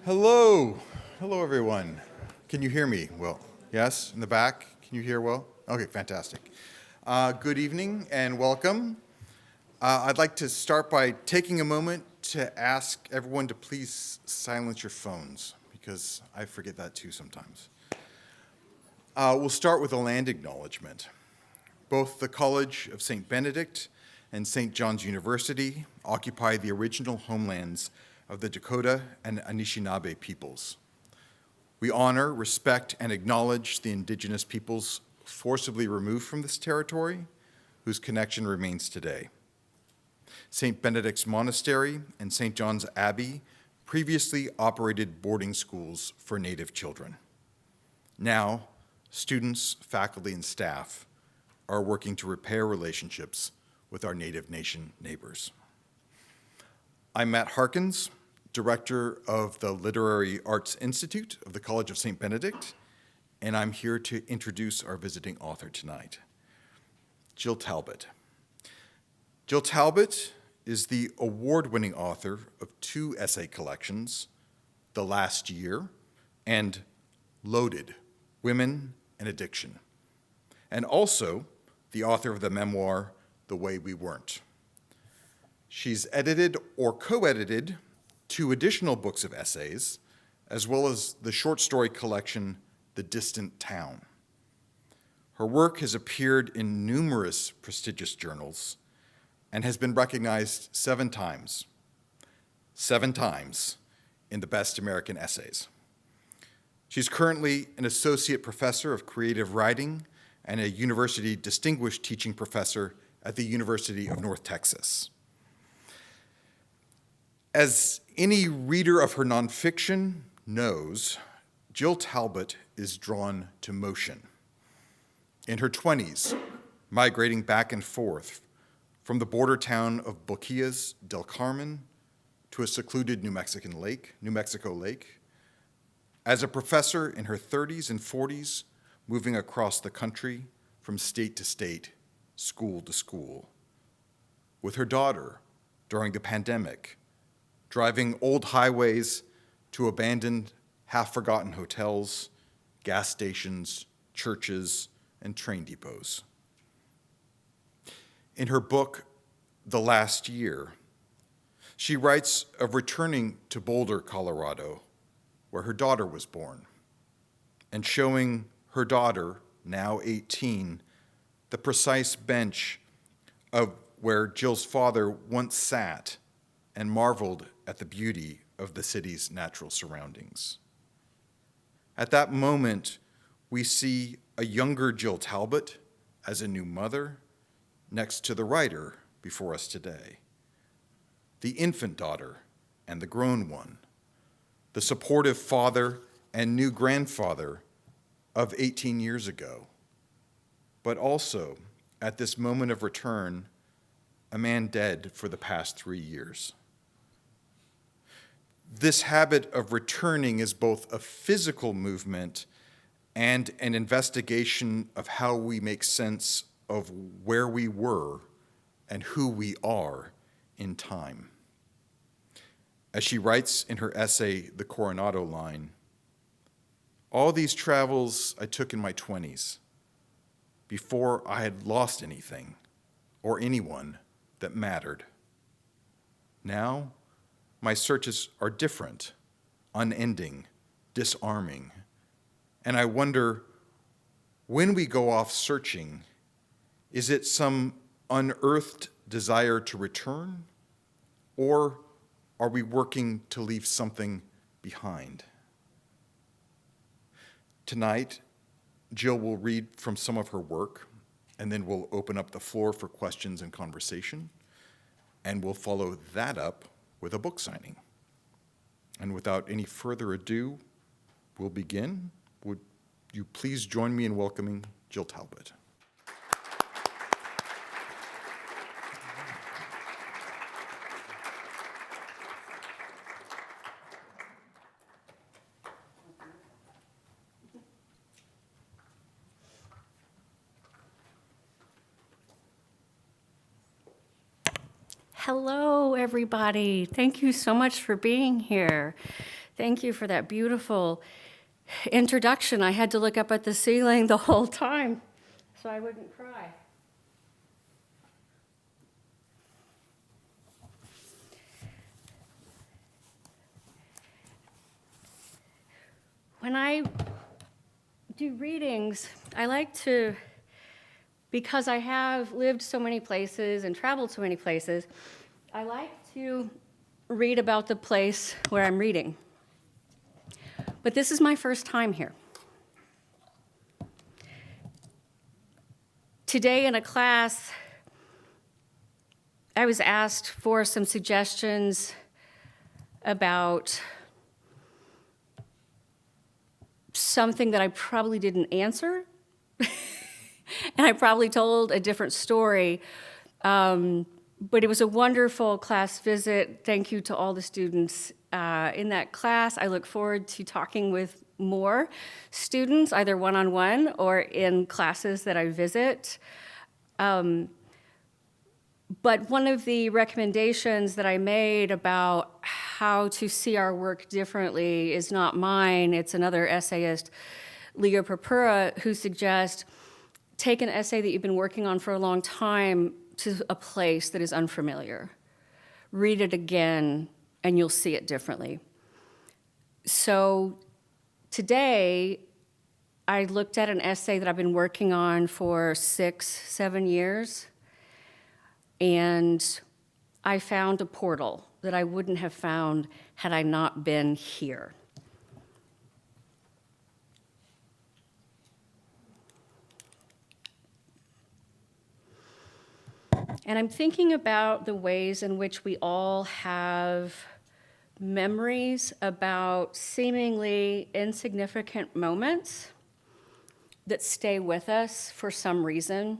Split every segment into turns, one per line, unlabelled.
Hello. Hello, everyone. Can you hear me well? Yes, in the back? Can you hear well? Okay, fantastic. Good evening and welcome. I'd like to start by taking a moment to ask everyone to please silence your phones, because I forget that too sometimes. We'll start with a land acknowledgement. Both the College of St. Benedict and St. John's University occupy the original homelands of the Dakota and Anishinaabe peoples. We honor, respect, and acknowledge the indigenous peoples forcibly removed from this territory, whose connection remains today. St. Benedict's Monastery and St. John's Abbey previously operated boarding schools for Native children. Now, students, faculty, and staff are working to repair relationships with our Native Nation neighbors. I'm Matt Harkins, Director of the Literary Arts Institute of the College of St. Benedict, and I'm here to introduce our visiting author tonight, Jill Talbot. Jill Talbot is the award-winning author of two essay collections, The Last Year and Loaded, Women and Addiction, and also the author of the memoir, The Way We Weren't. She's edited or co-edited two additional books of essays, as well as the short story collection, The Distant Town. Her work has appeared in numerous prestigious journals and has been recognized seven times in the Best American Essays. She's currently an associate professor of creative writing and a university distinguished teaching professor at the University of North Texas. As any reader of her nonfiction knows, Jill Talbot is drawn to motion. In her 20s, migrating back and forth from the border town of Boquillas del Carmen to a secluded New Mexico lake, as a professor in her 30s and 40s, moving across the country from state to state, school to school. With her daughter during the pandemic, driving old highways to abandoned, half-forgotten hotels, gas stations, churches, and train depots. In her book, The Last Year, she writes of returning to Boulder, Colorado, where her daughter was born, and showing her daughter, now 18, the precise bench of where Jill's father once sat and marveled at the beauty of the city's natural surroundings. At that moment, we see a younger Jill Talbot as a new mother next to the writer before us today, the infant daughter and the grown one, the supportive father and new grandfather of 18 years ago, but also, at this moment of return, a man dead for the past 3 years. This habit of returning is both a physical movement and an investigation of how we make sense of where we were and who we are in time. As she writes in her essay, The Coronado Line, all these travels I took in my 20s, before I had lost anything or anyone that mattered. Now, my searches are different, unending, disarming, and I wonder, when we go off searching, is it some unearthed desire to return, or are we working to leave something behind? Tonight, Jill will read from some of her work, and then we'll open up the floor for questions and conversation, and we'll follow that up with a book signing. And without any further ado, we'll begin. Would you please join me in welcoming Jill Talbot?
Hello, everybody. Thank you so much for being here. Thank you for that beautiful introduction. I had to look up at the ceiling the whole time so I wouldn't cry. When I do readings, I like to, because I have lived so many places and traveled so many places, I like to read about the place where I'm reading. But this is my first time here. Today in a class, I was asked for some suggestions about something that I probably didn't answer, and I probably told a different story. But it was a wonderful class visit. Thank you to all the students in that class. I look forward to talking with more students, either one-on-one or in classes that I visit. But one of the recommendations that I made about how to see our work differently is not mine. It's another essayist, Leo Purpura, who suggests take an essay that you've been working on for a long time to a place that is unfamiliar. Read it again, and you'll see it differently. So today, I looked at an essay that I've been working on for 6-7 years, and I found a portal that I wouldn't have found had I not been here. And I'm thinking about the ways in which we all have memories about seemingly insignificant moments that stay with us for some reason,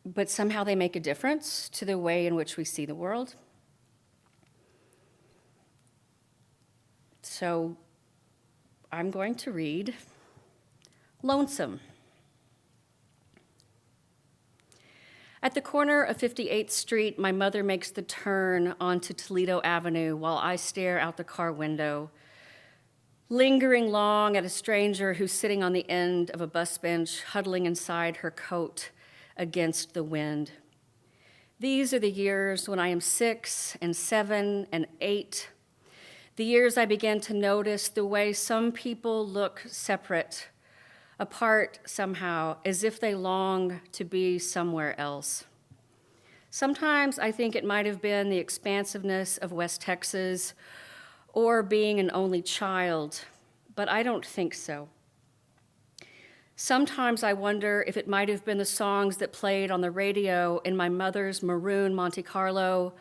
but somehow they make a difference to the way in which we see the world. So I'm going to read Lonesome. At the corner of 58th Street, my mother makes the turn onto Toledo Avenue while I stare out the car window, lingering long at a stranger who's sitting on the end of a bus bench, huddling inside her coat against the wind. These are the years when I am 6 and 7 and 8, the years I began to notice the way some people look separate, apart somehow, as if they long to be somewhere else. Sometimes I think it might have been the expansiveness of West Texas or being an only child, but I don't think so. Sometimes I wonder if it might have been the songs that played on the radio in my mother's maroon Monte Carlo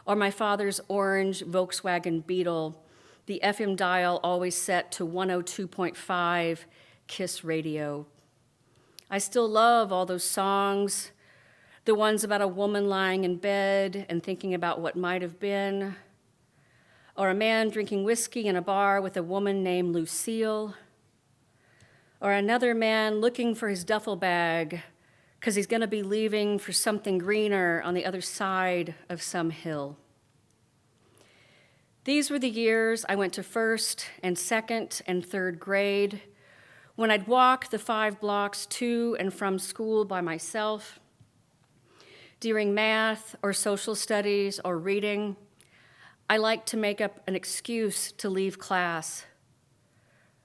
or my father's orange Volkswagen Beetle, the FM dial always set to 102.5 Kiss Radio. I still love all those songs, the ones about a woman lying in bed and thinking about what might have been, or a man drinking whiskey in a bar with a woman named Lucille, or another man looking for his duffel bag because he's going to be leaving for something greener on the other side of some hill. These were the years I went to first and second and third grade, when I'd walk the 5 blocks to and from school by myself. During math or social studies or reading, I liked to make up an excuse to leave class.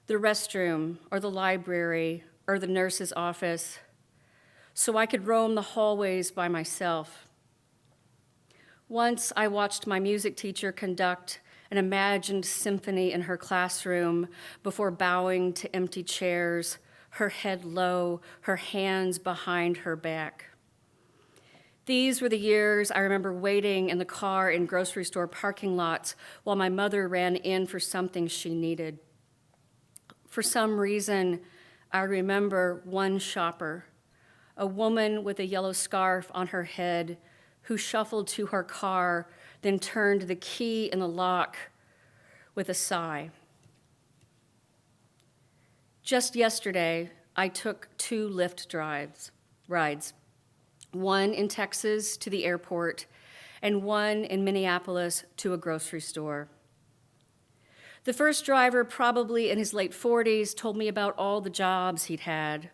The restroom or the library or the nurse's office, so I could roam the hallways by myself. Once I watched my music teacher conduct an imagined symphony in her classroom before bowing to empty chairs, her head low, her hands behind her back. These were the years I remember waiting in the car in grocery store parking lots while my mother ran in for something she needed. For some reason, I remember one shopper, a woman with a yellow scarf on her head who shuffled to her car, then turned the key in the lock with a sigh. Just yesterday, I took 2 Lyft rides, one in Texas to the airport and one in Minneapolis to a grocery store. The first driver, probably in his late 40s, told me about all the jobs he'd had,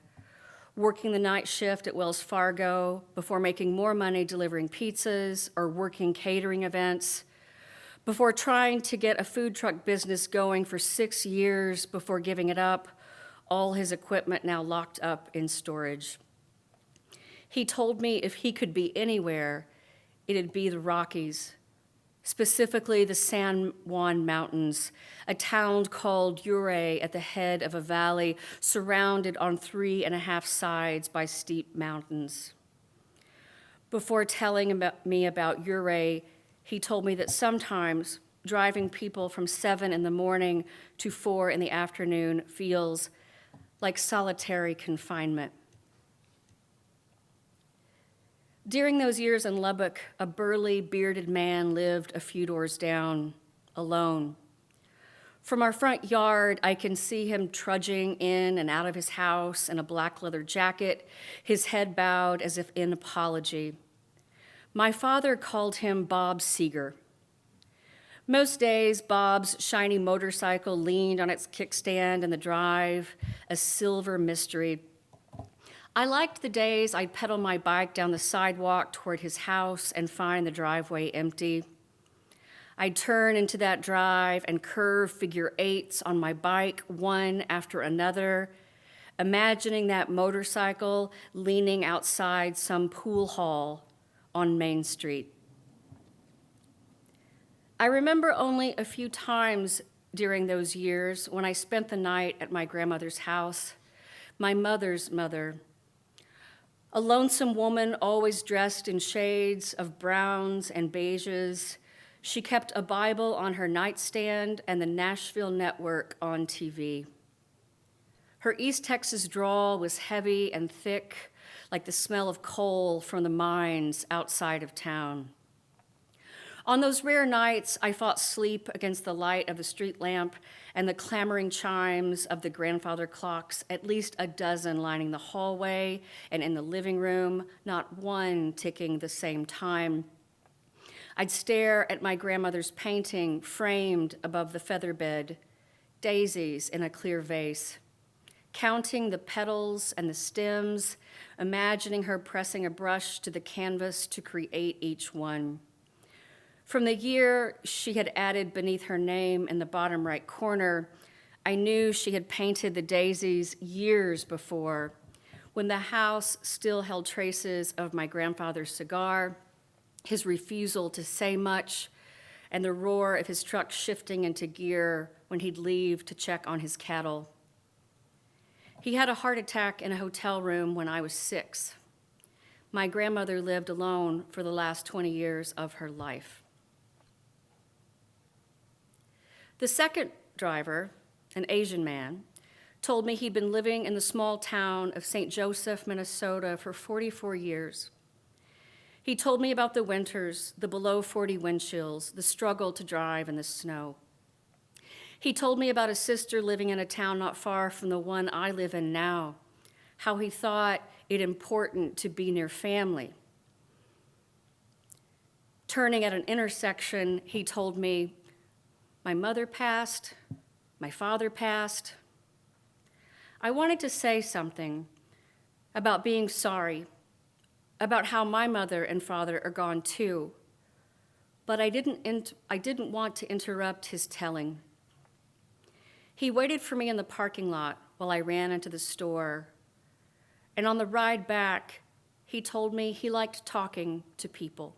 working the night shift at Wells Fargo before making more money delivering pizzas or working catering events, before trying to get a food truck business going for 6 years before giving it up, all his equipment now locked up in storage. He told me if he could be anywhere, it'd be the Rockies, specifically the San Juan Mountains, a town called Ouray at the head of a valley surrounded on 3.5 sides by steep mountains. Before telling me about Ouray, he told me that sometimes driving people from 7 in the morning to 4 in the afternoon feels like solitary confinement. During those years in Lubbock, a burly, bearded man lived a few doors down, alone. From our front yard, I can see him trudging in and out of his house in a black leather jacket, his head bowed as if in apology. My father called him Bob Seeger. Most days, Bob's shiny motorcycle leaned on its kickstand in the drive, a silver mystery. I liked the days I'd pedal my bike down the sidewalk toward his house and find the driveway empty. I'd turn into that drive and curve figure eights on my bike, one after another, imagining that motorcycle leaning outside some pool hall on Main Street. I remember only a few times during those years when I spent the night at my grandmother's house, my mother's mother. A lonesome woman always dressed in shades of browns and beiges. She kept a Bible on her nightstand and the Nashville Network on TV. Her East Texas drawl was heavy and thick, like the smell of coal from the mines outside of town. On those rare nights, I fought sleep against the light of the street lamp and the clamoring chimes of the grandfather clocks, at least a dozen lining the hallway and in the living room, not one ticking the same time. I'd stare at my grandmother's painting framed above the feather bed, daisies in a clear vase, counting the petals and the stems, imagining her pressing a brush to the canvas to create each one. From the year she had added beneath her name in the bottom right corner, I knew she had painted the daisies years before, when the house still held traces of my grandfather's cigar, his refusal to say much, and the roar of his truck shifting into gear when he'd leave to check on his cattle. He had a heart attack in a hotel room when I was 6. My grandmother lived alone for the last 20 years of her life. The second driver, an Asian man, told me he'd been living in the small town of St. Joseph, Minnesota for 44 years. He told me about the winters, the below 40 wind chills, the struggle to drive in the snow. He told me about a sister living in a town not far from the one I live in now, how he thought it important to be near family. Turning at an intersection, he told me, my mother passed, my father passed. I wanted to say something about being sorry, about how my mother and father are gone too, but I didn't want to interrupt his telling. He waited for me in the parking lot while I ran into the store, and on the ride back, he told me he liked talking to people.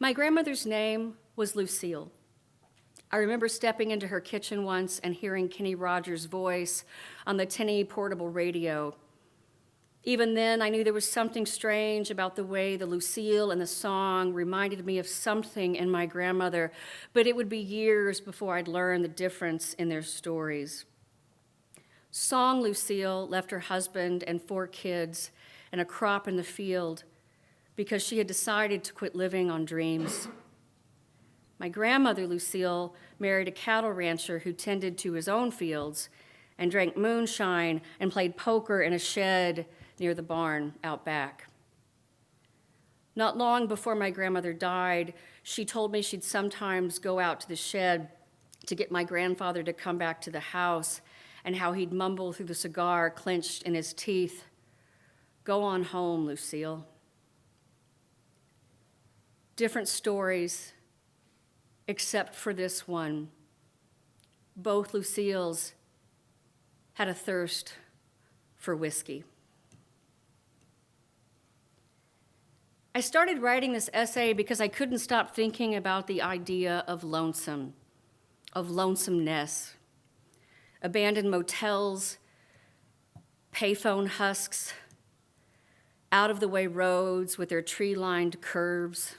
My grandmother's name was Lucille. I remember stepping into her kitchen once and hearing Kenny Rogers' voice on the tinny portable radio. Even then, I knew there was something strange about the way the Lucille and the song reminded me of something in my grandmother, but it would be years before I'd learn the difference in their stories. Song Lucille left her husband and 4 kids and a crop in the field because she had decided to quit living on dreams. My grandmother, Lucille, married a cattle rancher who tended to his own fields and drank moonshine and played poker in a shed near the barn out back. Not long before my grandmother died, She told me she'd sometimes go out to the shed to get my grandfather to come back to the house, and how he'd mumble through the cigar clenched in his teeth, "Go on home, Lucille." Different stories, except for this one. Both Lucille's had a thirst for whiskey. I started writing this essay because I couldn't stop thinking about the idea of lonesome, of lonesomeness. Abandoned motels, payphone husks, out-of-the-way roads with their tree-lined curves,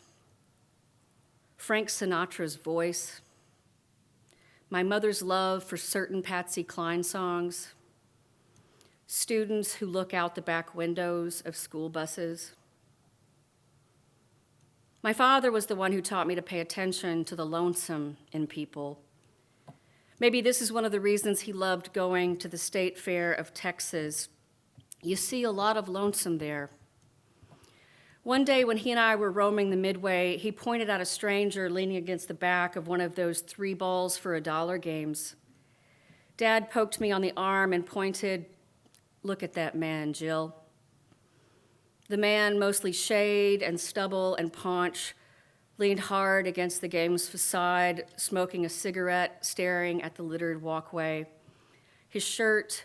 Frank Sinatra's voice, my mother's love for certain Patsy Cline songs, students who look out the back windows of school buses. My father was the one who taught me to pay attention to the lonesome in people. Maybe this is one of the reasons he loved going to the State Fair of Texas. You see a lot of lonesome there. One day when he and I were roaming the Midway, he pointed out a stranger leaning against the back of one of those 3 balls for $1 games. Dad poked me on the arm and pointed, "Look at that man, Jill." The man, mostly shade and stubble and paunch, leaned hard against the game's facade, smoking a cigarette, staring at the littered walkway. His shirt,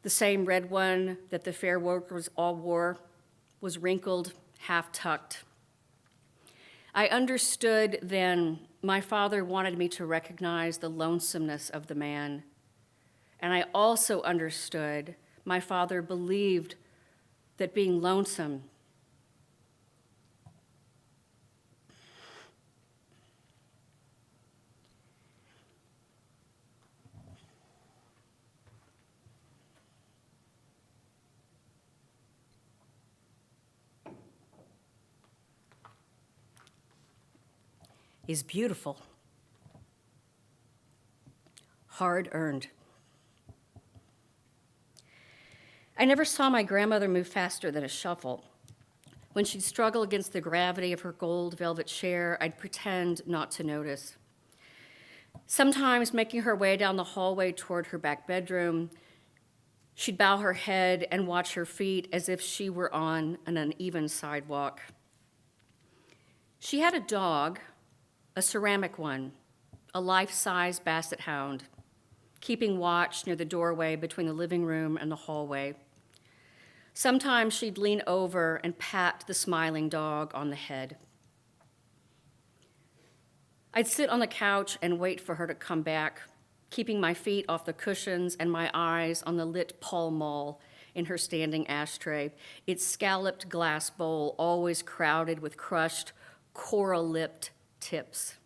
the same red one that the fair workers all wore, was wrinkled, half-tucked. I understood then my father wanted me to recognize the lonesomeness of the man. And I also understood my father believed that being lonesome is beautiful, hard-earned. I never saw my grandmother move faster than a shuffle. When she'd struggle against the gravity of her gold velvet chair, I'd pretend not to notice. Sometimes, making her way down the hallway toward her back bedroom, she'd bow her head and watch her feet as if she were on an uneven sidewalk. She had a dog, a ceramic one, a life-size basset hound, keeping watch near the doorway between the living room and the hallway. Sometimes she'd lean over and pat the smiling dog on the head. I'd sit on the couch and wait for her to come back, keeping my feet off the cushions and my eyes on the lit Pall Mall in her standing ashtray, its scalloped glass bowl always crowded with crushed, coral-lipped tips.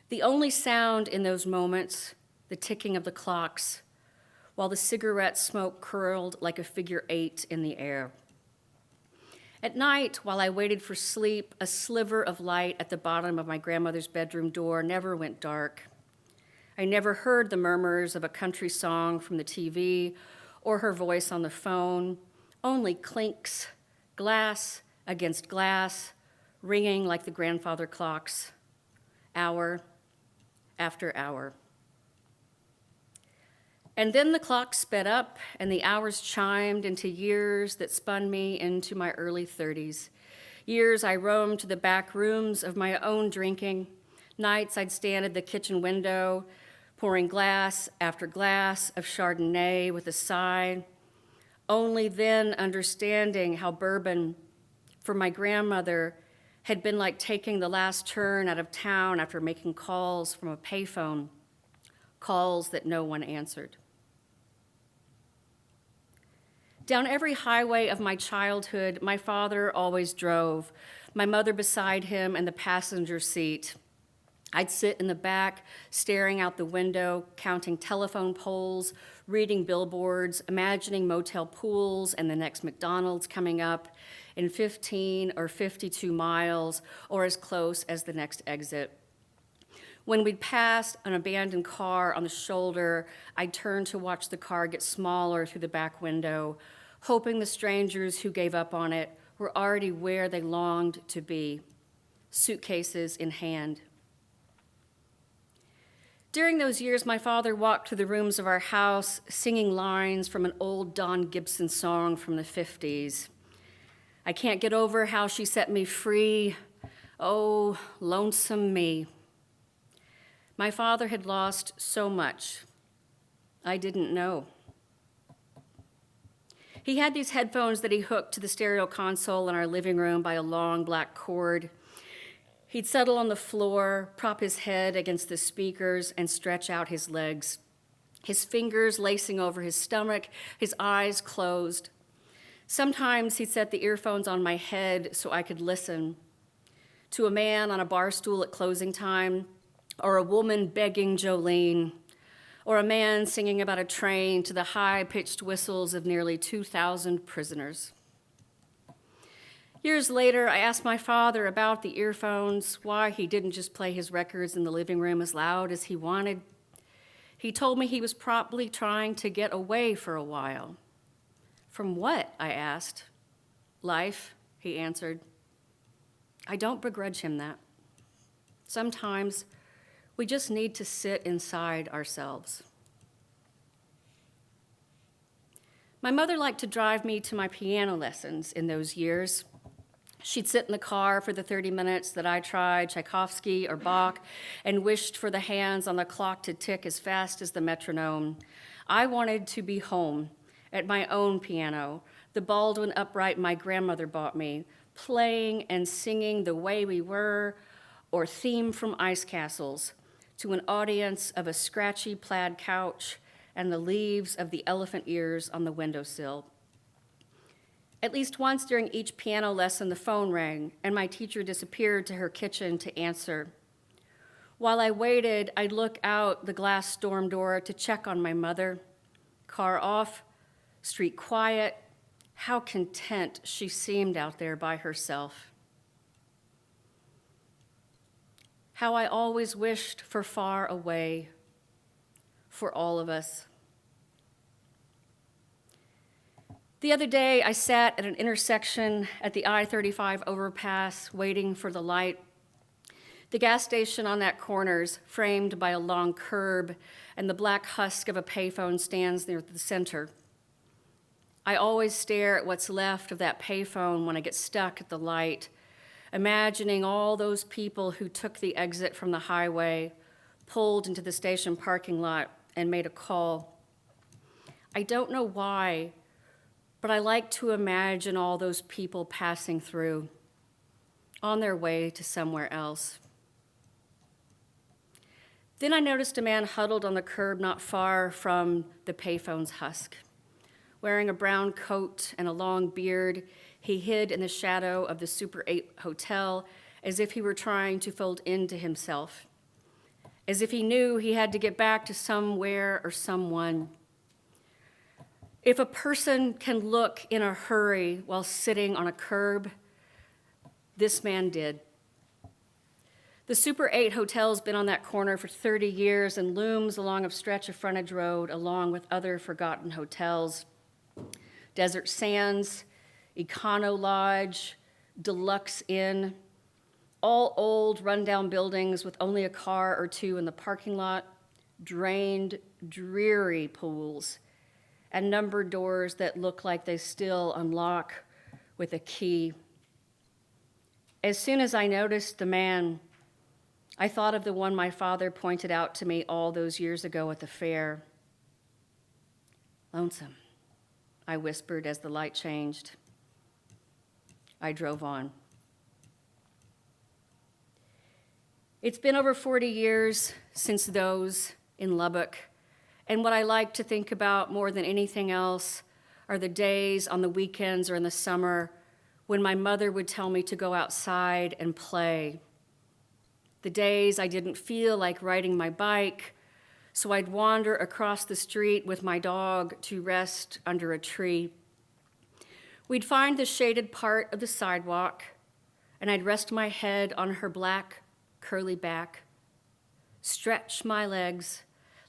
The only sound in those moments, the ticking of the clocks, while the cigarette smoke curled like a figure 8 in the air. At night, while I waited for sleep, a sliver of light at the bottom of my grandmother's bedroom door never went dark. I never heard the murmurs of a country song from the TV or her voice on the phone, only clinks, glass against glass, ringing like the grandfather clocks, hour after hour. And then the clock sped up, and the hours chimed into years that spun me into my early 30s. Years I roamed to the back rooms of my own drinking. Nights I'd stand at the kitchen window, pouring glass after glass of Chardonnay with a sigh, only then understanding how bourbon, for my grandmother, had been like taking the last turn out of town after making calls from a payphone, calls that no one answered. Down every highway of my childhood, my father always drove, my mother beside him in the passenger seat. I'd sit in the back, staring out the window, counting telephone poles, reading billboards, imagining motel pools and the next McDonald's coming up in 15 or 52 miles, or as close as the next exit. When we'd passed an abandoned car on the shoulder, I'd turn to watch the car get smaller through the back window, hoping the strangers who gave up on it were already where they longed to be, suitcases in hand. During those years, my father walked through the rooms of our house singing lines from an old Don Gibson song from the 50s. I can't get over how she set me free. Oh, lonesome me. My father had lost so much. I didn't know. He had these headphones that he hooked to the stereo console in our living room by a long black cord. He'd settle on the floor, prop his head against the speakers, and stretch out his legs, his fingers lacing over his stomach, his eyes closed. Sometimes he'd set the earphones on my head so I could listen to a man on a bar stool at closing time, or a woman begging Jolene, or a man singing about a train to the high-pitched whistles of nearly 2,000 prisoners. Years later, I asked my father about the earphones, why he didn't just play his records in the living room as loud as he wanted. He told me he was probably trying to get away for a while. From what? I asked. Life, he answered. I don't begrudge him that. Sometimes we just need to sit inside ourselves. My mother liked to drive me to my piano lessons in those years. She'd sit in the car for the 30 minutes that I tried Tchaikovsky or Bach and wished for the hands on the clock to tick as fast as the metronome. I wanted to be home at my own piano, the Baldwin upright my grandmother bought me, playing and singing The Way We Were or Theme from Ice Castles to an audience of a scratchy plaid couch and the leaves of the elephant ears on the windowsill. At least once during each piano lesson, the phone rang, and my teacher disappeared to her kitchen to answer. While I waited, I'd look out the glass storm door to check on my mother. Car off, street quiet. How content she seemed out there by herself. How I always wished for far away for all of us. The other day, I sat at an intersection at the I-35 overpass waiting for the light. The gas station on that corner's framed by a long curb, and the black husk of a payphone stands near the center. I always stare at what's left of that payphone when I get stuck at the light, imagining all those people who took the exit from the highway, pulled into the station parking lot, and made a call. I don't know why, but I like to imagine all those people passing through, on their way to somewhere else. Then I noticed a man huddled on the curb not far from the payphone's husk. Wearing a brown coat and a long beard, he hid in the shadow of the Super 8 hotel as if he were trying to fold into himself, as if he knew he had to get back to somewhere or someone. If a person can look in a hurry while sitting on a curb, this man did. The Super 8 hotel's been on that corner for 30 years and looms along a stretch of frontage road along with other forgotten hotels. Desert Sands, Econo Lodge, Deluxe Inn, all old rundown buildings with only a car or two in the parking lot, drained, dreary pools, and numbered doors that look like they still unlock with a key. As soon as I noticed the man, I thought of the one my father pointed out to me all those years ago at the fair. Lonesome, I whispered as the light changed. I drove on. It's been over 40 years since those in Lubbock, and what I like to think about more than anything else are the days on the weekends or in the summer when my mother would tell me to go outside and play. The days I didn't feel like riding my bike, so I'd wander across the street with my dog to rest under a tree. We'd find the shaded part of the sidewalk, and I'd rest my head on her black, curly back, stretch my legs,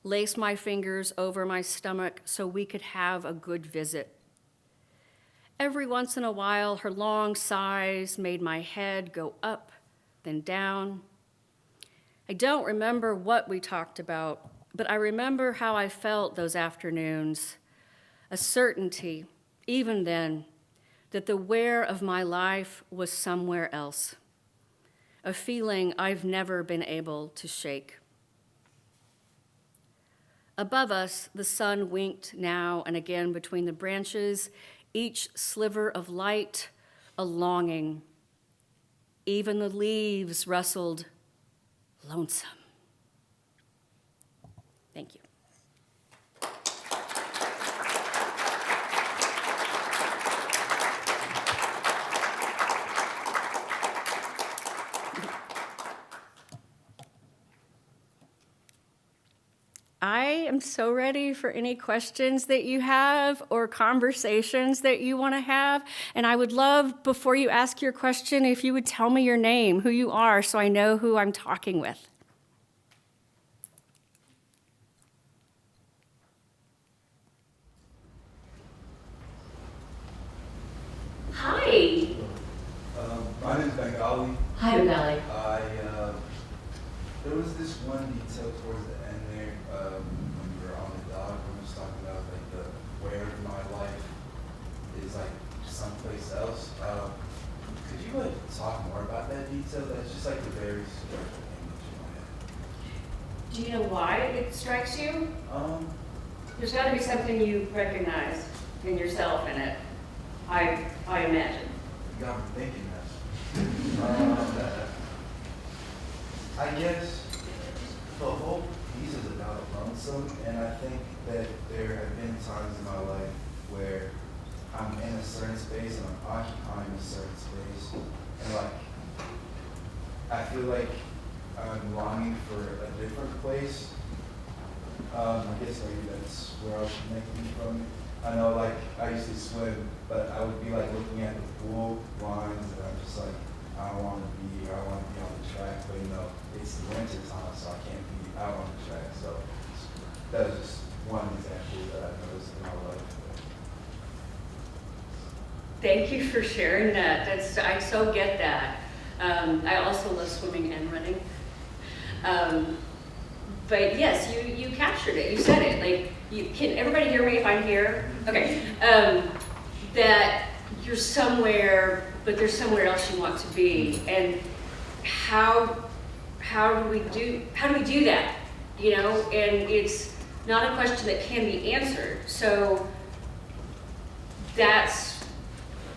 lace my fingers over my stomach so we could have a good visit. Every once in a while, her long sighs made my head go up then down. I don't remember what we talked about, but I remember how I felt those afternoons, a certainty, even then, that the where of my life was somewhere else, a feeling I've never been able to shake. Above us, the sun winked now and again between the branches, each sliver of light a longing. Even the leaves rustled, lonesome. Thank you. I am so ready for any questions that you have or conversations that you want to have. And I would love, before you ask your question, if you would tell me your name, who you are, so I know who I'm talking with. Hi.
My name is Bengali.
Hi, Bengali.
There was this one detail towards the end there when we were on the dock when we was talking about like the where in my life is like someplace else. Could you like talk more about that detail? That's just like a very striking image in my head.
Do you know why it strikes you? There's got to be something you recognize in yourself in it, I imagine.
You got me thinking that. I guess the whole piece is about lonesome, and I think that there have been times in my life where I'm in a certain space and I'm occupying a certain space, and like I feel like I'm longing for a different place. I guess maybe that's where I should make it from. I know like I used to swim, but I would be like looking at the pool lines and I'm just like, I don't want to be on the track, but you know, it's the winter time, so I can't be out on the track. So that was just one example that I've noticed in my life.
Thank you for sharing that. I so get that. I also love swimming and running. But yes, you captured it. You said it. Like, can everybody hear me if I'm here? Okay. That you're somewhere, but there's somewhere else you want to be. And how do we do that? You know, and it's not a question that can be answered. So that's,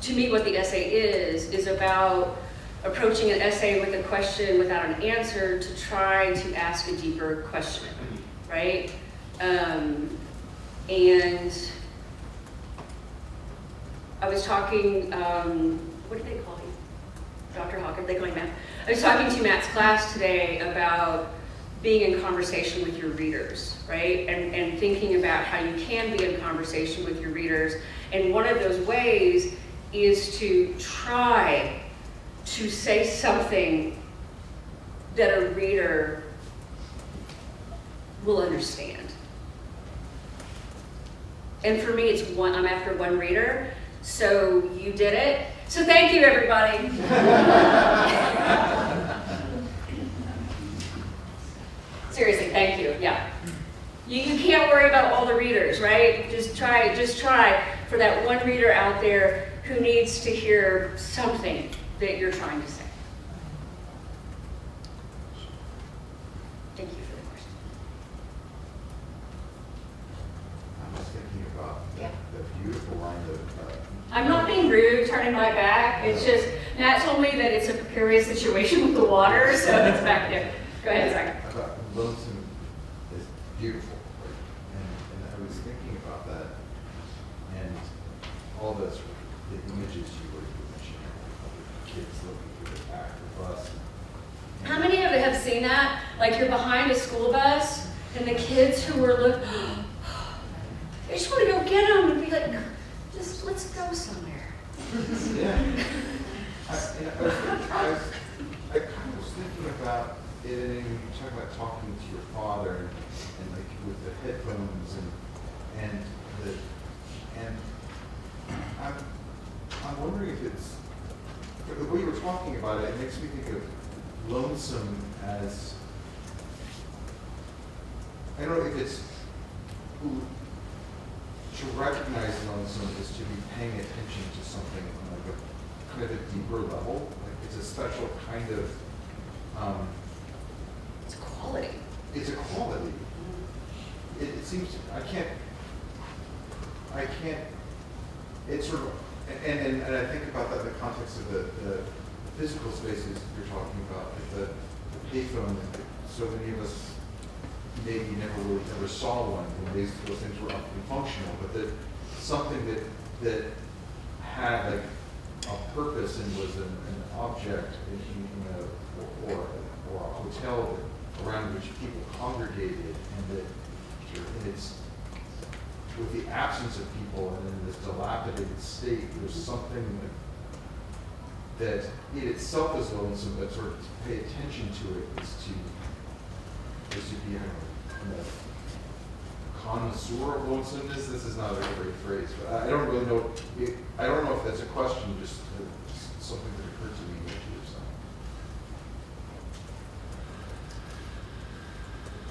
to me, what the essay is about approaching an essay with a question without an answer to try to ask a deeper question, right? And I was talking, what did they call you? Dr. Hawkins, they call you Matt. I was talking to Matt's class today about being in conversation with your readers, right? And thinking about how you can be in conversation with your readers. And one of those ways is to try to say something that a reader will understand. And for me, it's one, I'm after one reader, so you did it. So thank you, everybody. Seriously, thank you, yeah. You can't worry about all the readers, right? Just try for that one reader out there who needs to hear something that you're trying to say. Thank you for the question.
I'm just thinking about
Yeah.
the beautiful line of,
I'm not being rude, turning my back. It's just, Matt told me that it's a precarious situation with the water, so it's back there. Go ahead, sorry.
about lonesome is beautiful. And I was thinking about that and all those the images you were mentioning of the kids looking through the back of the bus.
How many of you have seen that? Like you're behind a school bus and the kids who were looking, I just want to go get them and be like, just let's go somewhere.
Yeah. I kind of was thinking about it, and you talk about talking to your father and like with the headphones and I'm wondering if it's the way you were talking about it. It makes me think of lonesome as, I don't know if it's, to recognize lonesome is to be paying attention to something on like a kind of a deeper level. Like it's a special kind of,
It's a quality.
it's a quality. It seems, I can't, it's sort of, and I think about that in the context of the physical spaces you're talking about, like the payphone, so many of us maybe never saw one when those things were up and functional, but that something that had like a purpose and was an object in a hotel around which people congregated, and that it's with the absence of people and in this dilapidated state, there's something that in itself is lonesome, but sort of to pay attention to it is to be a connoisseur of lonesomeness. This is not a great phrase, but I don't really know. I don't know if that's a question, just something that occurred to me when you were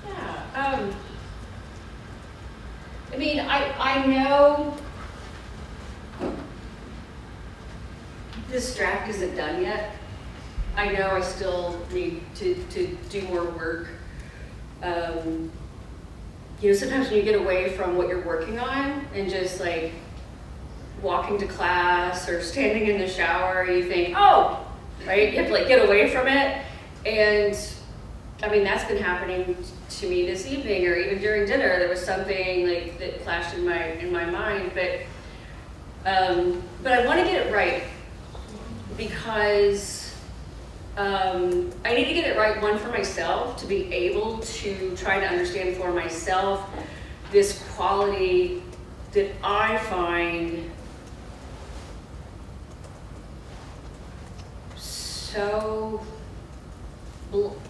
saying.
Yeah. I mean, I know this draft isn't done yet. I know I still need to do more work. You know, sometimes when you get away from what you're working on and just like walking to class or standing in the shower, you think, oh, right? You have to like get away from it. And I mean, that's been happening to me this evening, or even during dinner. There was something like that flashed in my mind, but I want to get it right because I need to get it right, one, for myself, to be able to try to understand for myself this quality that I find so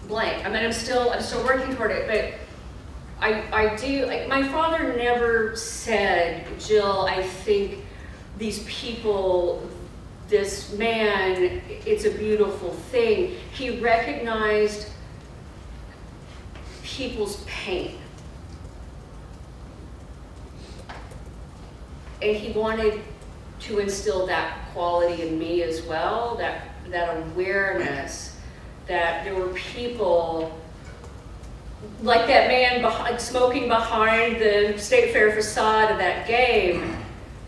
blank. I mean, I'm still working toward it, but I do, like, my father never said, Jill, I think these people, this man, it's a beautiful thing. He recognized people's pain. And he wanted to instill that quality in me as well, that awareness that there were people like that man smoking behind the State Fair facade of that game,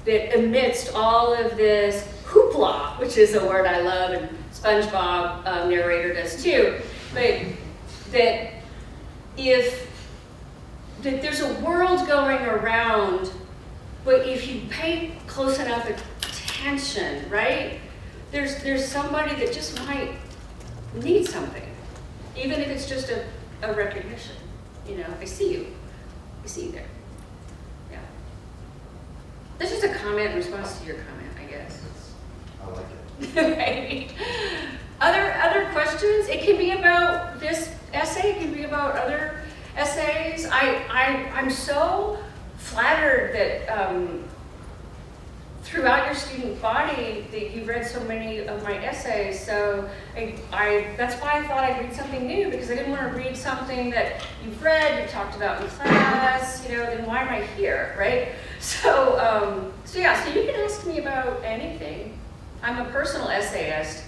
that amidst all of this hoopla, which is a word I love, and SpongeBob narrator does too, but that there's a world going around, but if you pay close enough attention, right, there's somebody that just might need something, even if it's just a recognition. You know, I see you there. Yeah. That's just a comment in response to your comment, I guess.
I like it.
Right. Other questions? It can be about this essay. It can be about other essays. I'm so flattered that throughout your student body that you read so many of my essays. So that's why I thought I'd read something new, because I didn't want to read something that you've read, you talked about in class, you know, then why am I here, right? So yeah, so you can ask me about anything. I'm a personal essayist,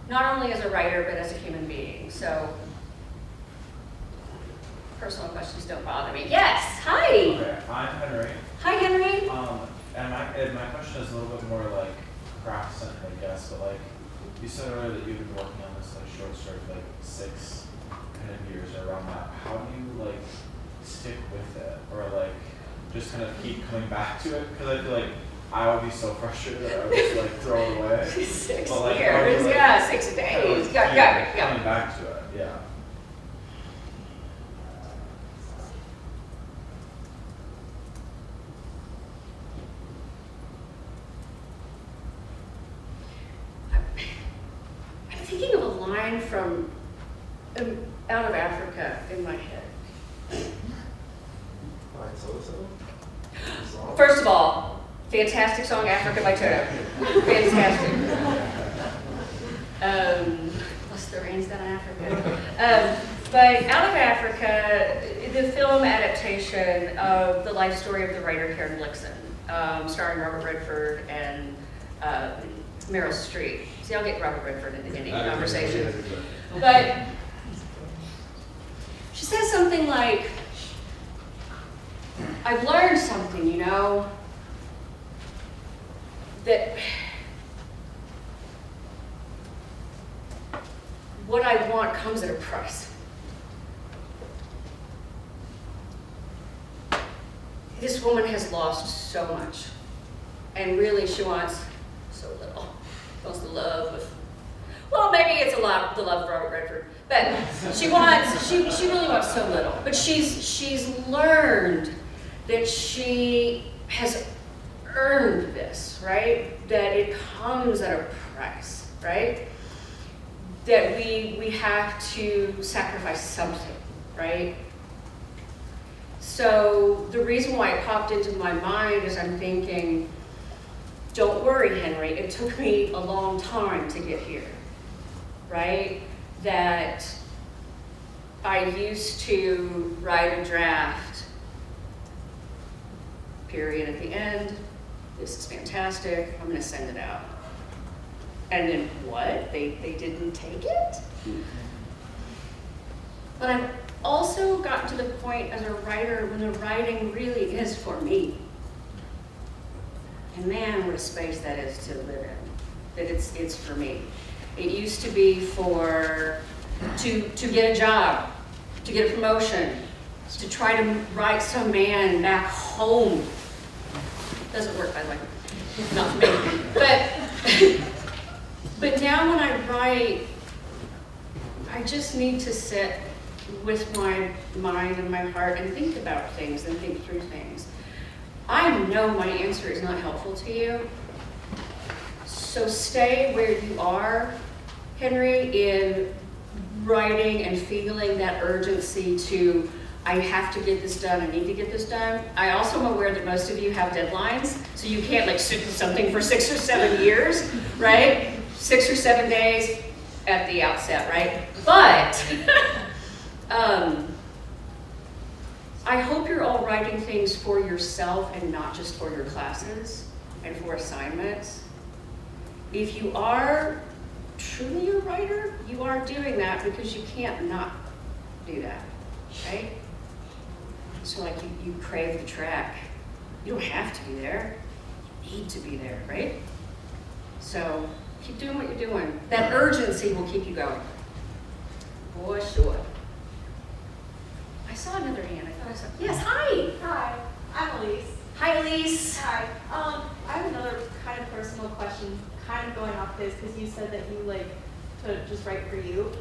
not only as a writer, but as a human being. So personal questions don't bother me. Yes, hi.
Okay, I'm Henry.
Hi, Henry.
And my question is a little bit more like craft-centered, I guess, but like, you said earlier that you've been working on this like short story for like 6 kind of years or around that. How do you like stick with it, or like just kind of keep coming back to it? Because I feel like I would be so frustrated that I would just like throw it away.
6
But, like,
years,
like,
yeah, 6 days. Yeah.
Coming back to it, yeah.
I'm thinking of a line from Out of Africa in my head.
Alright, so.
First of all, fantastic song, Africa by Toto. Fantastic. Plus the rain's down in Africa. But out of Africa, the film adaptation of the life story of the writer Karen Blixen, starring Robert Redford and Meryl Streep. See, I'll get Robert Redford into any conversation. But she says something like, I've learned something, you know, that what I want comes at a price. This woman has lost so much, and really she wants so little. She wants the love of, well, maybe it's a lot, the love of Robert Redford, but she really wants so little. But she's learned that she has earned this, right? That it comes at a price, right? That we have to sacrifice something, right? So the reason why it popped into my mind is I'm thinking, don't worry, Henry, it took me a long time to get here, right? That I used to write a draft, period at the end, this is fantastic, I'm gonna send it out. And then what? They didn't take it? But I've also gotten to the point as a writer when the writing really is for me. And man, what a space that is to live in. That it's for me. It used to be to get a job, to get a promotion, to try to write some man back home. Doesn't work, by the way. Not for me. But now when I write, I just need to sit with my mind and my heart and think about things and think through things. I know my answer is not helpful to you, so stay where you are, Henry, in writing and feeling that urgency to, I have to get this done, I need to get this done. I also am aware that most of you have deadlines, so you can't like sit with something for 6 or 7 years, right? 6 or 7 days at the outset, right? But I hope you're all writing things for yourself and not just for your classes and for assignments. If you are truly a writer, you are doing that because you can't not do that, right? So like you crave the track. You don't have to be there. You need to be there, right? So keep doing what you're doing. That urgency will keep you going. For sure. I saw another hand. I thought I saw. Yes, hi.
Hi, I'm Elise.
Hi, Elise.
Hi. I have another kind of personal question, kind of going off this, because you said that you like to just write for you.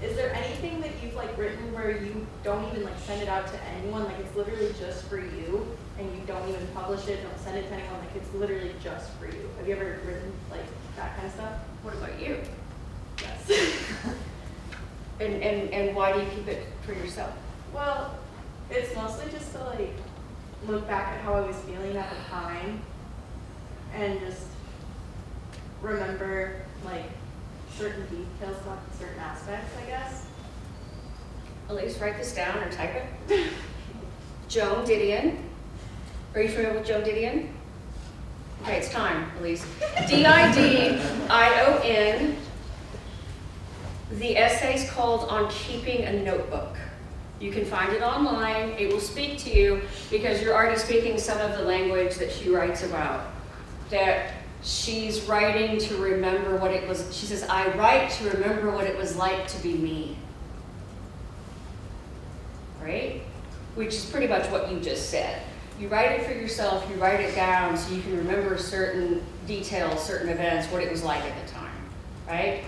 Is there anything that you've like written where you don't even like send it out to anyone? Like it's literally just for you, and you don't even publish it, don't send it to anyone. Like it's literally just for you. Have you ever written like that kind of stuff?
What about you?
Yes.
And why do you keep it for yourself?
Well, it's mostly just to like look back at how I was feeling at the time and just remember like certain details about certain aspects, I guess.
Elise, write this down or type it. Joan Didion. Are you familiar with Joan Didion? Okay, it's time, Elise. Didion. The essay's called On Keeping a Notebook. You can find it online. It will speak to you because you're already speaking some of the language that she writes about. That she's writing to remember what it was. She says, I write to remember what it was like to be me. Right? Which is pretty much what you just said. You write it for yourself, you write it down so you can remember certain details, certain events, what it was like at the time, right?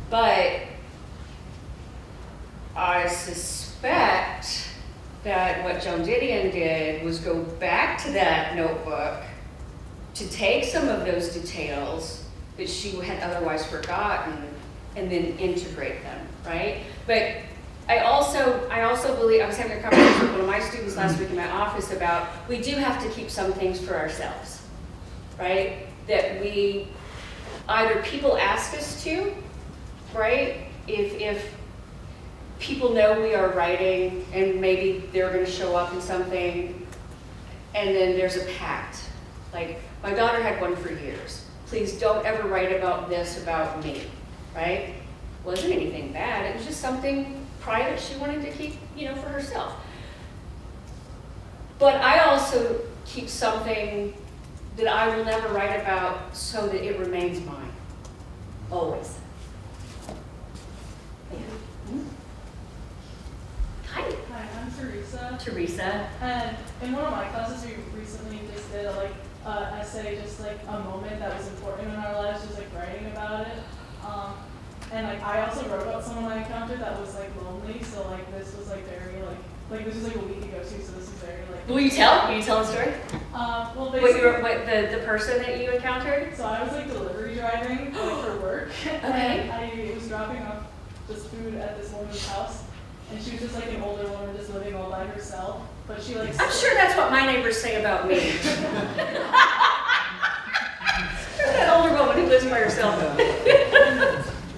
But I suspect that what Joan Didion did was go back to that notebook to take some of those details that she had otherwise forgotten and then integrate them, right? But I also believe, I was having a conversation with one of my students last week in my office about, we do have to keep some things for ourselves, right? That we, either people ask us to, right? if people know we are writing and maybe they're going to show up in something, and then there's a pact. Like, my daughter had one for years. Please don't ever write about this about me, right? Wasn't anything bad. It was just something private she wanted to keep, for herself. But I also keep something that I will never write about so that it remains mine. Always. Yeah. Hi.
Hi, I'm Teresa.
Teresa.
And in one of my classes, we recently just did essay, just like a moment that was important in our lives, just like writing about it. And like I also wrote about someone I encountered that was like lonely. So like this was like very like this was like a week ago too. So this is very like.
Will you tell? Will you tell a story?
Well, basically.
What the person that you encountered?
So I was like delivery driving like for work.
Okay.
And I was dropping off just food at this woman's house. And she was just like an older woman just living all by herself. But she like.
I'm sure that's what my neighbors say about me. That older woman who lives by herself.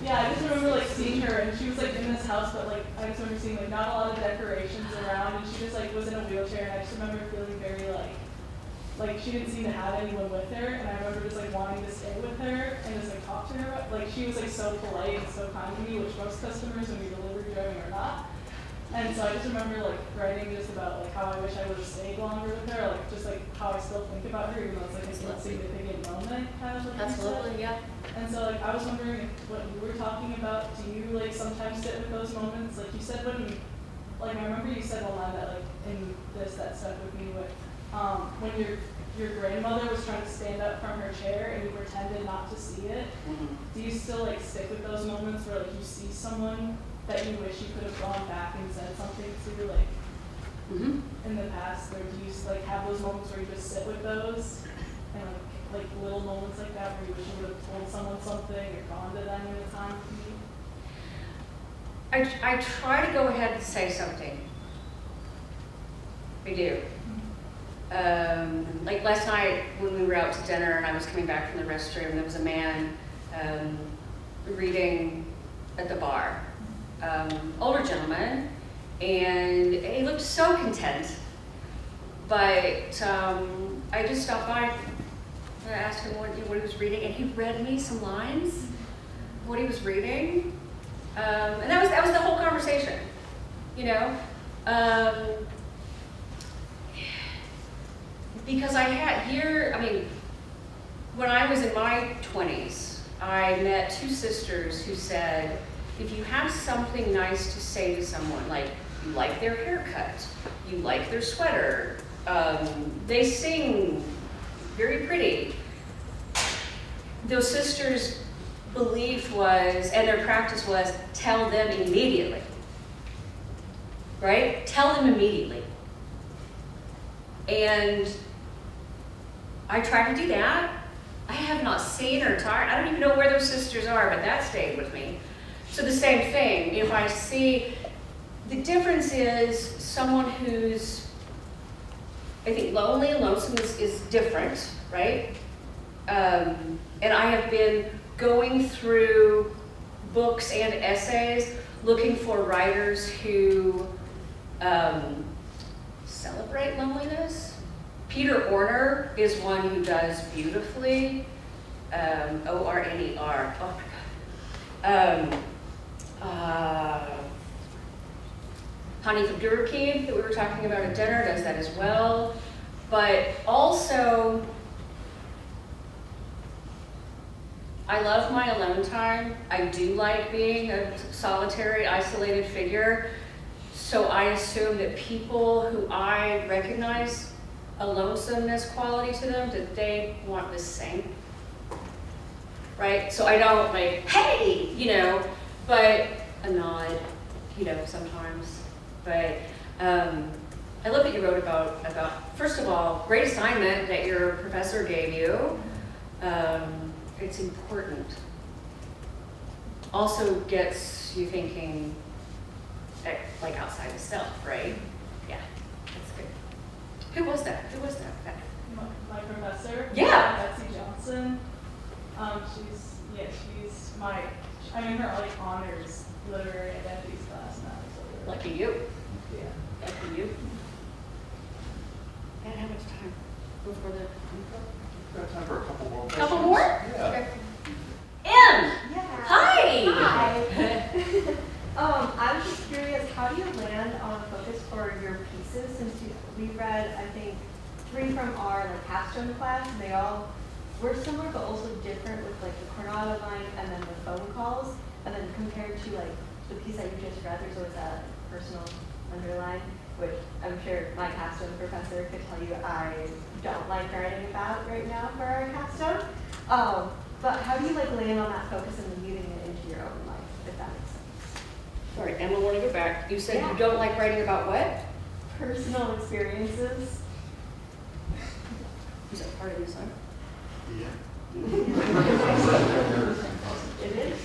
Yeah, I just remember like seeing her, and she was like in this house, but like I just remember seeing like not a lot of decorations around, and she just like was in a wheelchair, and I just remember feeling very like she didn't seem to have anyone with her, and I remember just like wanting to stay with her and just like talk to her. Like she was like so polite and so kind to me, which most customers when we deliver driving are not. And so I just remember like writing just about like how I wish I would have stayed longer with her, like just like how I still think about her, even though it's like a significant moment, kind of like
That's
you said.
lovely, yeah.
And so like I was wondering if what you were talking about, do you like sometimes sit with those moments? Like you said when I remember you said one line that like in this that stuck with me with when your grandmother was trying to stand up from her chair and you pretended not to see it.
Mm-hmm.
Do you still like stick with those moments where like you see someone that you wish you could have gone back and said something to like in the past, or do you like have those moments where you just sit with those and like little moments like that where you wish you would have told someone something or gone to them in a time of need?
I try to go ahead and say something. I do. Like last night when we were out to dinner and I was coming back from the restroom, there was a man reading at the bar. Older gentleman, and he looked so content. But I just stopped by and I asked him what he was reading, and he read me some lines of what he was reading, and that was the whole conversation, because when I was in my 20s, I met two sisters who said, if you have something nice to say to someone, like you like their haircut, you like their sweater, they sing very pretty, those sisters' belief was, and their practice was, tell them immediately. Right? Tell them immediately. And I tried to do that. I have not seen or talked. I don't even know where those sisters are, but that stayed with me. So the same thing, if I see, the difference is someone who's, I think lonely and lonesome is different, right? And I have been going through books and essays looking for writers who celebrate loneliness. Peter Orner is one who does beautifully, O-R-N-E-R, oh my God. Hanif Abdurrahim, that we were talking about at dinner, does that as well. But also, I love my alone time. I do like being a solitary, isolated figure. So I assume that people who I recognize a lonesomeness quality to them, that they want the same. Right? So I don't like, hey, but a nod, sometimes. But I love that you wrote about, first of all, great assignment that your professor gave you. It's important. Also gets you thinking, like outside the self, right? Yeah, that's good. Who was that?
My professor,
Yeah.
Betsy Johnson. She's I'm in her like honors literary identities class now. So
Lucky you.
yeah.
Lucky you. And how much time before the
We've got time for a couple more questions.
couple more?
Yeah.
Okay. M.
Yeah.
Hi.
Hi. I was just curious, how do you land on focus for your pieces? Since we read, I think, 3 from our capstone class, and they all were similar but also different with the chronology line and then the phone calls, and then compared to the piece that you just read, there's always that personal underline, which I'm sure my capstone professor could tell you I don't like writing about right now for our capstone. But how do you land on that focus and then weaving it into your own life, if that makes sense?
Sorry, Emma, I want to go back. You said
Yeah.
you don't like writing about what?
Personal experiences.
Is that part of your son?
It is.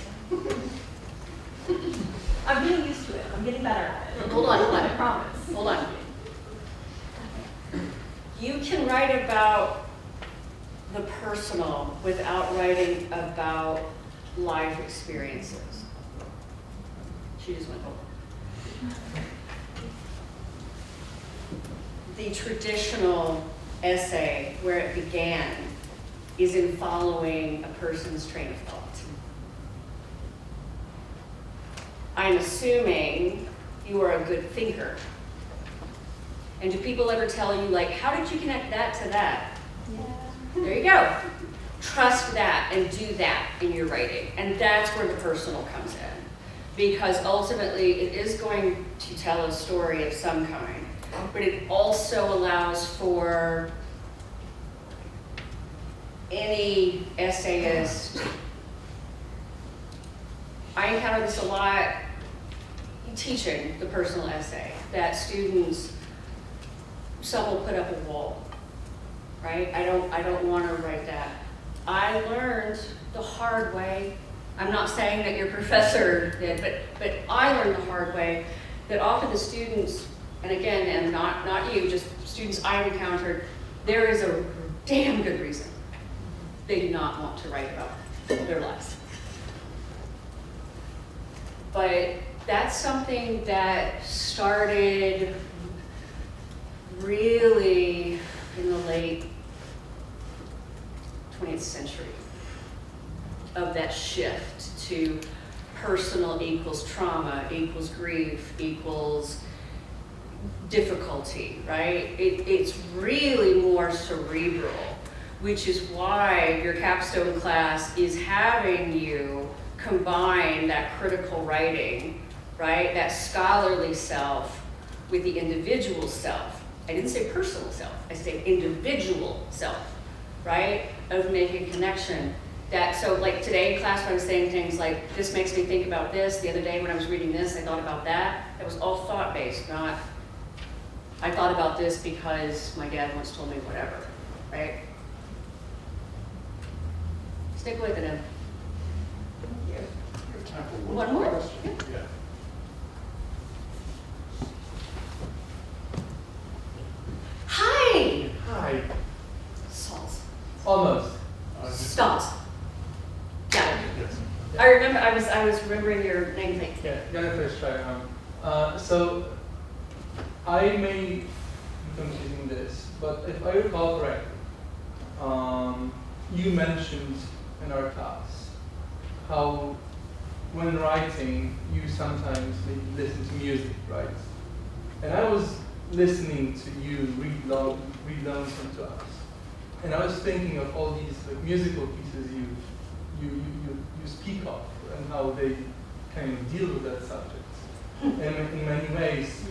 I'm getting used to it. I'm getting better at it.
Hold on.
I promise.
Hold on. You can write about the personal without writing about life experiences. She just went, oh. The traditional essay, where it began, is in following a person's train of thought. I'm assuming you are a good thinker. And do people ever tell you, how did you connect that to that?
Yeah.
There you go. Trust that and do that in your writing. And that's where the personal comes in. Because ultimately, it is going to tell a story of some kind. But it also allows for any essayist. I encounter this a lot teaching the personal essay, that students, some will put up a wall, right? I don't want to write that. I learned the hard way. I'm not saying that your professor did, but I learned the hard way that often the students, and again, and not you, just students I've encountered, there is a damn good reason they do not want to write about their lives. But that's something that started really in the late 20th century, of that shift to personal equals trauma, equals grief, equals difficulty, right? It's really more cerebral, which is why your capstone class is having you combine that critical writing, right? That scholarly self with the individual self. I didn't say personal self, I said individual self, right? Of making connection. So today in class when I was saying things like, this makes me think about this, the other day when I was reading this, I thought about that. That was all thought-based, not, I thought about this because my dad once told me whatever, right? Stick with it, Em.
We have time for
One more?
question. Yeah.
Hi!
Hi.
Sauce.
Almost.
Sauce. Got it.
Yes.
I remember, I was remembering your name. Thank you.
Yeah, Jennifer Streicham. So I may be confusing this, but if I recall correctly, you mentioned in our class how when writing you sometimes maybe listen to music, right? And I was listening to you read Lonesome to us, and I was thinking of all these musical pieces you speak of and how they kind of deal with that subject in many ways.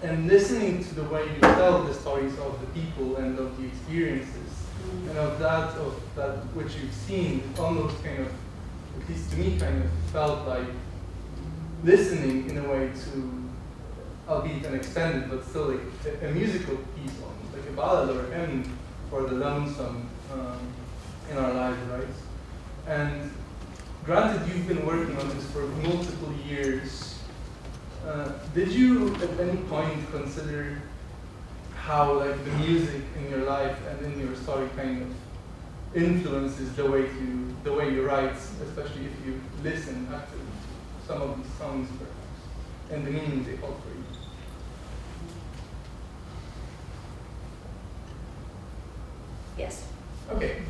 And listening to the way you tell the stories of the people and of the experiences and of that which you've seen, almost kind of, at least to me, kind of felt like listening in a way to, albeit an extended, but still a musical piece, almost like a ballad or a hymn for the lonesome in our lives, right? And granted, you've been working on this for multiple years. Did you at any point consider how the music in your life and in your story kind of influences the way you write, especially if you listen actively to some of these songs perhaps, and the meaning they hold for you.
Yes.
Okay.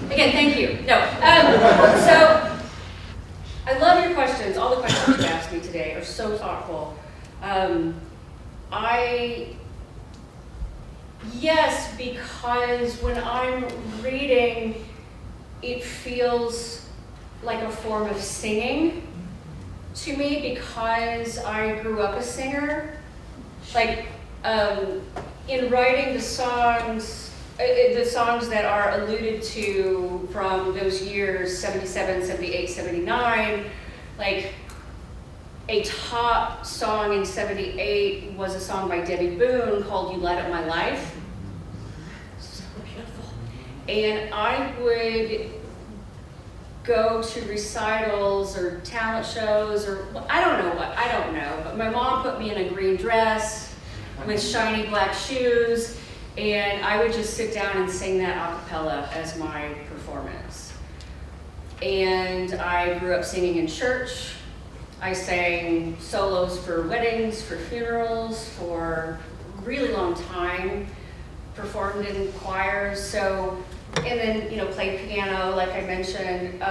Again, thank you. No. So, I love your questions. All the questions you asked me today are so thoughtful. Yes, because when I'm reading, it feels like a form of singing to me because I grew up a singer. Like, in writing the songs that are alluded to from those years, 77, 78, 79, like a top song in 78 was a song by Debbie Boone called You Light Up My Life. So beautiful. And I would go to recitals or talent shows or I don't know, but my mom put me in a green dress with shiny black shoes, and I would just sit down and sing that a cappella as my performance. And I grew up singing in church. I sang solos for weddings, for funerals, for a really long time, performed in choirs, so, and then, played piano, like I mentioned.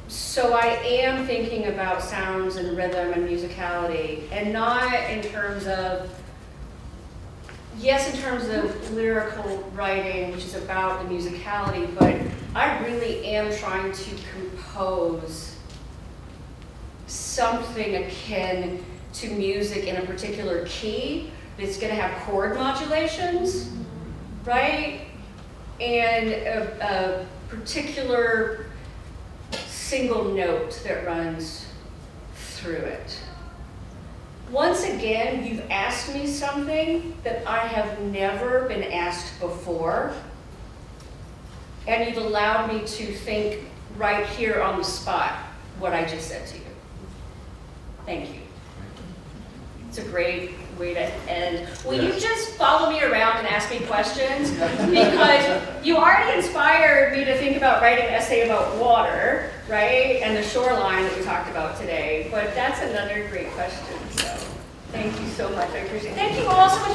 So I am thinking about sounds and rhythm and musicality, and not in terms of, yes, in terms of lyrical writing, which is about the musicality, but I really am trying to compose something akin to music in a particular key that's going to have chord modulations, right? And a particular single note that runs through it. Once again, you've asked me something that I have never been asked before, and you've allowed me to think right here on the spot what I just said to you. Thank you. It's a great way to end. Will you just follow me around and ask me questions? Because you already inspired me to think about writing an essay about water, right? And the shoreline that we talked about today. But that's another great question. So thank you so much. I appreciate it. Thank you all so much